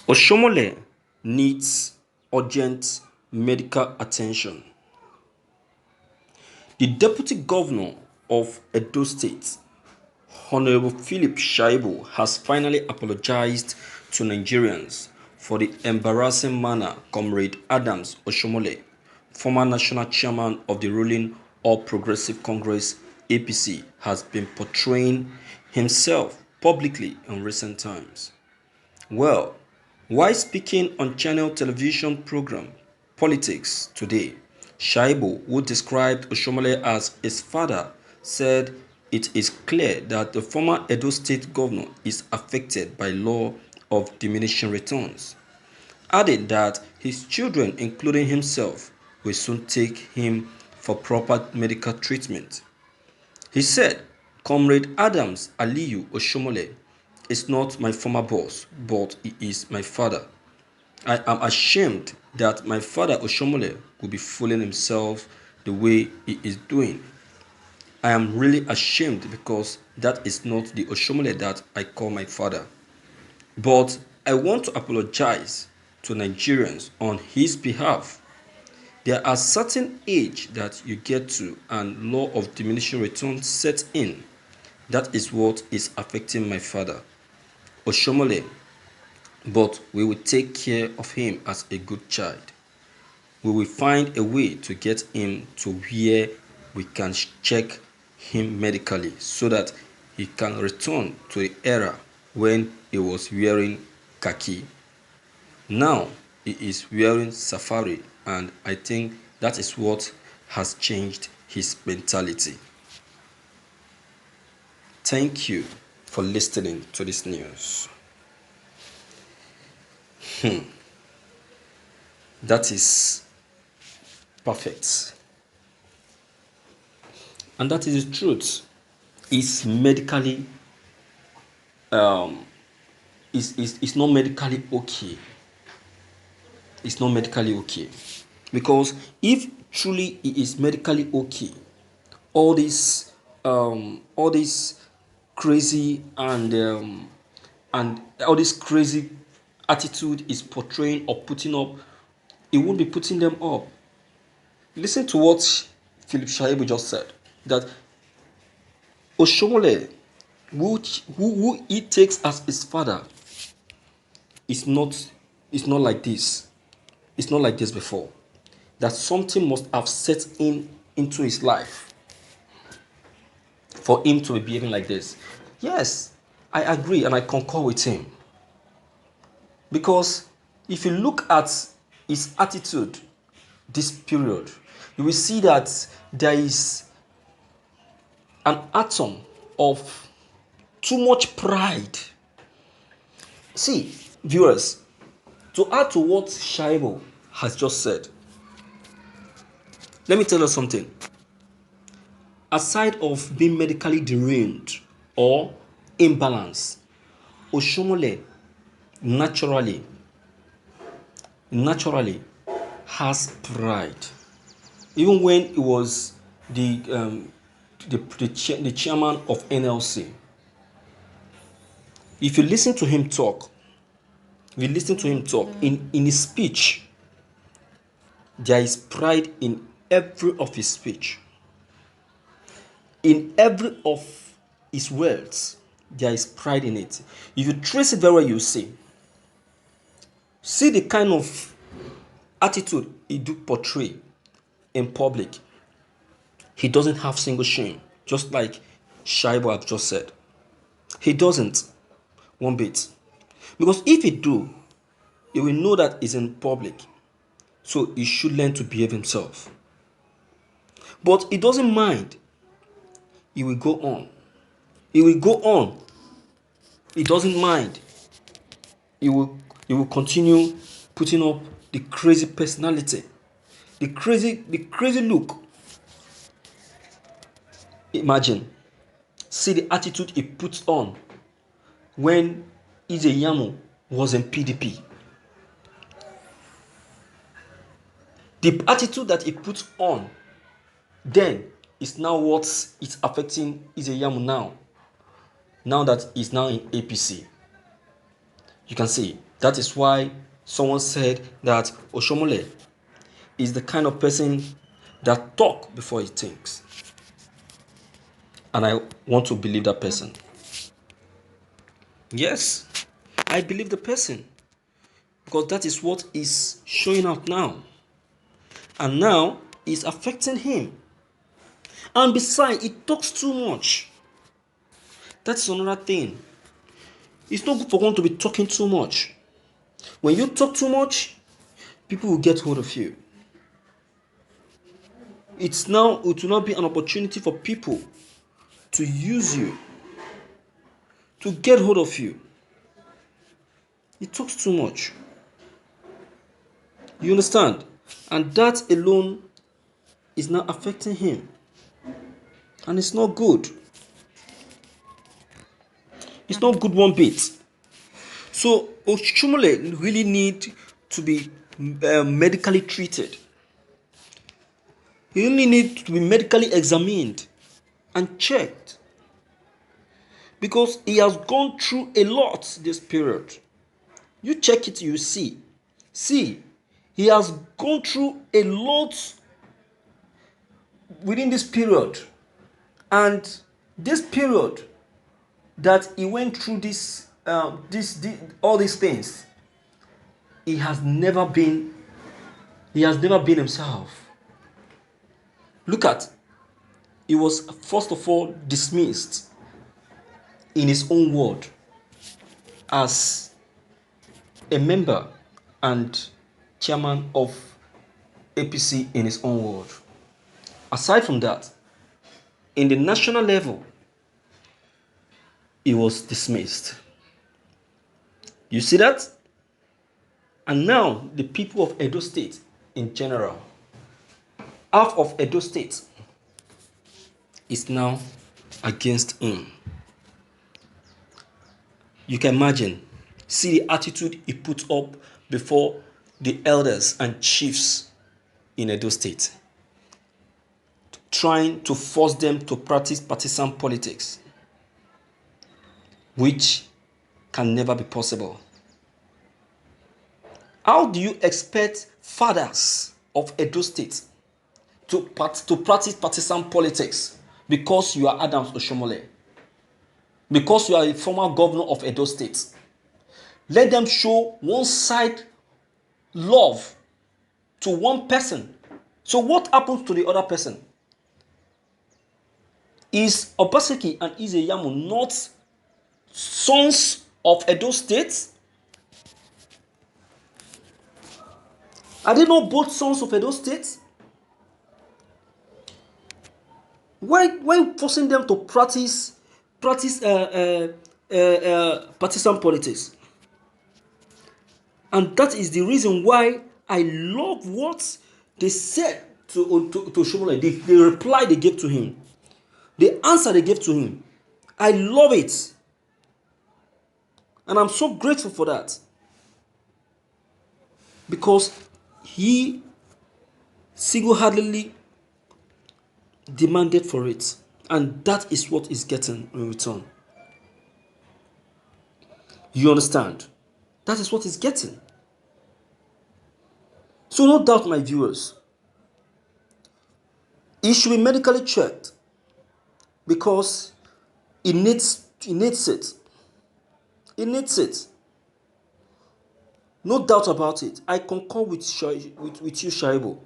Oshiomole needs urgent medical attention. The Deputy Governor of Edo State, Honorable Philip Shaibu, has finally apologized to Nigerians for the embarrassing manner Comrade Adams Oshiomole, former national chairman of the ruling All Progressive Congress (APC), has been portraying himself publicly in recent times. Well, while speaking on channel television program Politics Today, Shaibu, who described Oshiomole as his father, said it is clear that the former Edo State governor is affected by law of diminishing returns, adding that his children, including himself, will soon take him for proper medical treatment. He said, Comrade Adams Aliyu Oshiomole is not my former boss, but he is my father. I am ashamed that my father Oshiomole will be fooling himself the way he is doing. I am really ashamed because that is not the Oshiomole that I call my father. But I want to apologize to Nigerians on his behalf. There are certain age that you get to and law of diminishing returns sets in. That is what is affecting my father, Oshiomole, but we will take care of him as a good child. We will find a way to get him to where we can check him medically so that he can return to the era when he was wearing khaki. Now he is wearing safari, and I think that is what has changed his mentality. Thank you for listening to this news. That is perfect. And that is the truth. It's medically it's not medically okay. It's not medically okay. Because if truly it is medically okay, all this crazy and all this crazy attitude is portraying or putting up, it won't be putting them up. Listen to what Philip Shaibu just said, that Oshiomole, who he takes as his father, is not like this. It's not like this before. That something must have set in into his life for him to be behaving like this. Yes, I agree and I concur with him. Because if you look at his attitude this period, you will see that there is an atom of too much pride. See, viewers, to add to what Shaibu has just said, let me tell you something. Aside of being medically deranged or imbalanced, Oshiomole naturally has pride. Even when he was the chairman of NLC, if you listen to him talk, in his speech, there is pride in every of his speech. In every of his words, there is pride in it. If you trace it very well, you see the kind of attitude he do portray in public. He doesn't have single shame, just like Shaibu have just said. He doesn't one bit. Because if he do, he will know that he's in public. So he should learn to behave himself. But he doesn't mind. He will go on. He will go on. He doesn't mind. He will continue putting up the crazy personality, the crazy look. Imagine, see the attitude he puts on when Izeyamu was in PDP. The attitude that he puts on then is now what is affecting Izeyamu now. Now that he's now in APC. You can see That is why someone said that Oshiomole is the kind of person that talk before he thinks. And I want to believe that person. Yes, I believe the person because that is what is showing out now. And now it's affecting him. And besides, he talks too much. That's another thing. It's not good for one to be talking too much. When you talk too much, people will get hold of you. It will now be an opportunity for people to use you, to get hold of you. He talks too much. You understand? And that alone is now affecting him. And it's not good. It's not good one bit. So Oshiomole really need to be medically treated. He only need to be medically examined and checked. Because he has gone through a lot this period. You check it, you see. See, he has gone through a lot within this period. And this period that he went through all these things, he has never been himself. Look at, he was first of all dismissed in his own ward as a member and chairman of APC in his own ward. Aside from that, in the national level, he was dismissed. You see that? And now the people of Edo State in general, half of Edo State is now against him. You can imagine, see the attitude he put up before the elders and chiefs in Edo State, trying to force them to practice partisan politics, which can never be possible. How do you expect fathers of Edo State to practice partisan politics because you are Adams Oshiomole? Because you are a former governor of Edo State? Let them show one side love to one person. So what happens to the other person? Is Obaseki and Izeyamu not sons of Edo State? Are they not both sons of Edo State? Why forcing them to practice partisan politics? And that is the reason why I love what they said to Oshiomole. The reply they gave to him, the answer they gave to him. I love it. And I'm so grateful for that. Because he single-handedly demanded for it. And that is what he's getting in return. You understand? That is what he's getting. So no doubt, my viewers, he should be medically checked because he needs it. He needs it. No doubt about it. I concur with you, Shaibu.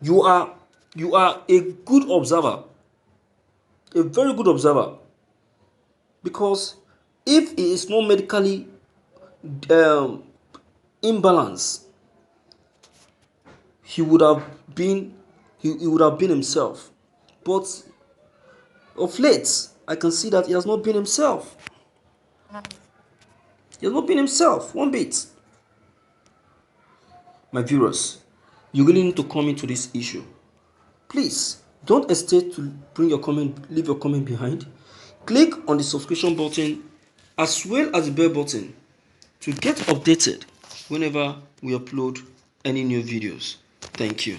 You are a good observer, a very good observer. Because if he is not medically imbalanced, he would have been himself. But of late, I can see that he has not been himself. He has not been himself one bit. My viewers, you really need to come into this issue. Please don't hesitate to bring your comment, leave your comment behind. Click on the subscription button as well as the bell button to get updated whenever we upload any new videos. Thank you.